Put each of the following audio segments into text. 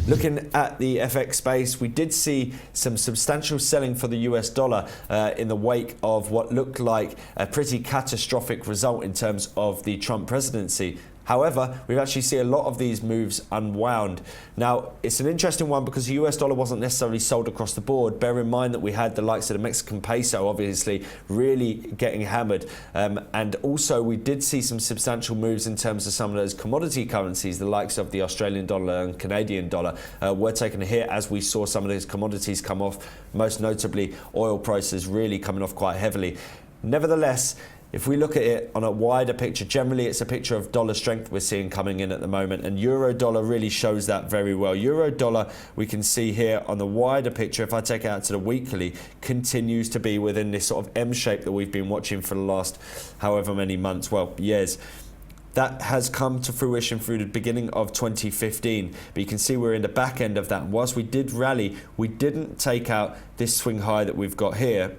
Looking at the FX space, we did see some substantial selling for the US dollar in the wake of what looked like a pretty catastrophic result in terms of the Trump presidency. However, we've actually seen a lot of these moves unwound. Now, it's an interesting one because the US dollar wasn't necessarily sold across the board. Bear in mind that we had the likes of the Mexican peso, obviously, really getting hammered. And also, we did see some substantial moves in terms of some of those commodity currencies, the likes of the Australian dollar and Canadian dollar, were taking a hit as we saw some of those commodities come off, most notably oil prices really coming off quite heavily. Nevertheless, if we look at it on a wider picture, generally it's a picture of dollar strength we're seeing coming in at the moment, and euro dollar really shows that very well. Euro dollar, we can see here on the wider picture, if I take it out to the weekly, continues to be within this sort of M shape that we've been watching for the last however many months, well, years. That has come to fruition through the beginning of 2015, but you can see we're in the back end of that. And whilst we did rally, we didn't take out this swing high that we've got here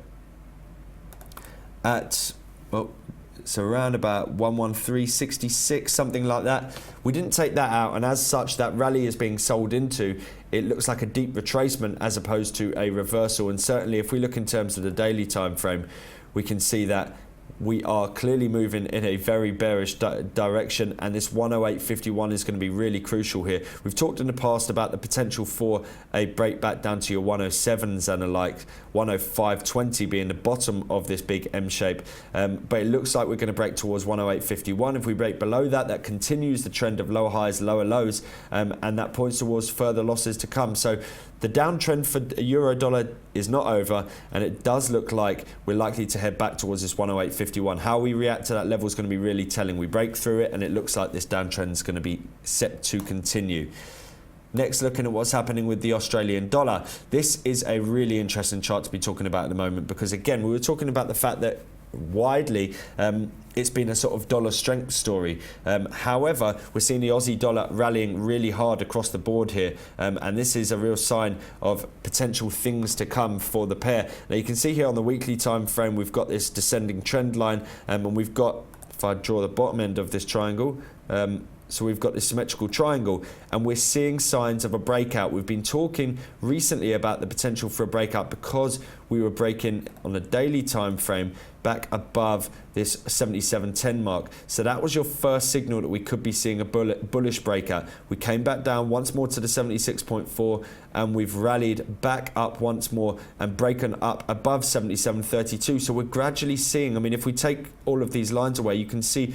at, well, it's around about 113.66, something like that. We didn't take that out, and as such, that rally is being sold into. It looks like a deep retracement as opposed to a reversal. And certainly, if we look in terms of the daily time frame, we can see that we are clearly moving in a very bearish direction, and this 108.51 is going to be really crucial here. We've talked in the past about the potential for a break back down to your 107s and the like, 105.20 being the bottom of this big M shape, but it looks like we're going to break towards 108.51. If we break below that, that continues the trend of lower highs, lower lows, and that points towards further losses to come. So the downtrend for euro dollar is not over, and it does look like we're likely to head back towards this 108.51. How we react to that level is going to be really telling. We break through it, and it looks like this downtrend is going to be set to continue. Next, looking at what's happening with the Australian dollar. This is a really interesting chart to be talking about at the moment because, again, we were talking about the fact that widely it's been a sort of dollar strength story. However, we're seeing the Aussie dollar rallying really hard across the board here, and this is a real sign of potential things to come for the pair. Now you can see here on the weekly time frame we've got this descending trend line, and we've got, if I draw the bottom end of this triangle, so we've got this symmetrical triangle, and we're seeing signs of a breakout. We've been talking recently about the potential for a breakout because we were breaking on a daily time frame back above this 77.10 mark. So that was your first signal that we could be seeing a bullish breakout. We came back down once more to the 76.4, and we've rallied back up once more and broken up above 77.32. So we're gradually seeing, I mean, if we take all of these lines away, you can see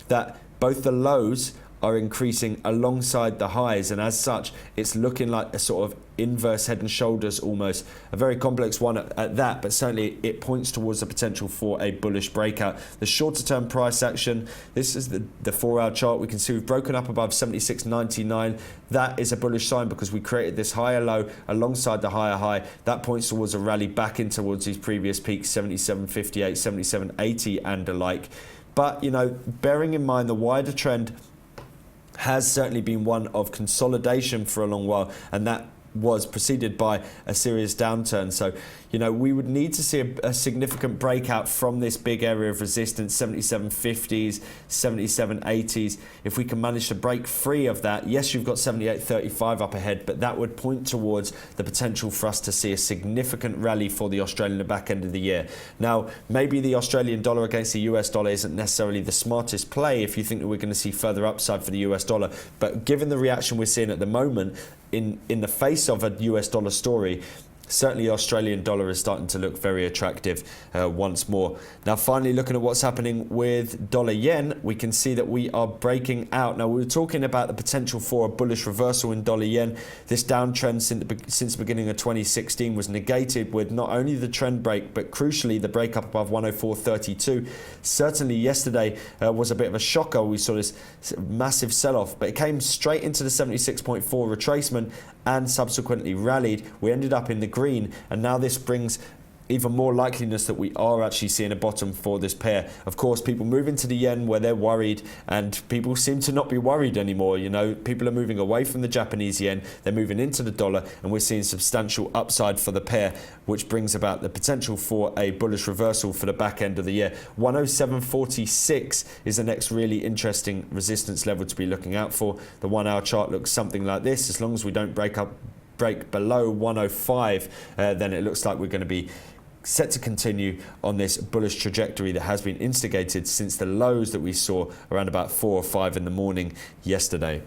that both the lows are increasing alongside the highs, and as such it's looking like a sort of inverse head and shoulders, almost a very complex one at that, but certainly it points towards the potential for a bullish breakout. The shorter term price action, this is the 4-hour chart. We can see we've broken up above 76.99. That is a bullish sign because we created this higher low alongside the higher high. That points towards a rally back in towards these previous peaks, 77.58, 77.80 and the like. But you know, bearing in mind the wider trend has certainly been one of consolidation for a long while, and that was preceded by a serious downturn. So, you know, we would need to see a significant breakout from this big area of resistance, 77.50s, 77.80s. If we can manage to break free of that, yes, you've got 78.35 up ahead, but that would point towards the potential for us to see a significant rally for the Australian at the back end of the year. Now, maybe the Australian dollar against the US dollar isn't necessarily the smartest play if you think that we're going to see further upside for the US dollar, but given the reaction we're seeing at the moment in the face of a US dollar story, certainly the Australian dollar is starting to look very attractive once more. Now finally, looking at what's happening with dollar yen, we can see that we are breaking out. Now we were talking about the potential for a bullish reversal in dollar yen. This downtrend since the beginning of 2016 was negated with not only the trend break, but crucially the break up above 104.32. Certainly yesterday was a bit of a shocker. We saw this massive sell-off, but it came straight into the 76.4 retracement and subsequently rallied. We ended up in the green, and now this brings even more likeliness that we are actually seeing a bottom for this pair. Of course, people move into the yen where they're worried, and people seem to not be worried anymore. You know, people are moving away from the Japanese yen, they're moving into the dollar, and we're seeing substantial upside for the pair, which brings about the potential for a bullish reversal for the back end of the year. 107.46 is the next really interesting resistance level to be looking out for. The 1 hour chart looks something like this. As long as we don't break below 105, then it looks like we're going to be set to continue on this bullish trajectory that has been instigated since the lows that we saw around about 4 or 5 in the morning yesterday.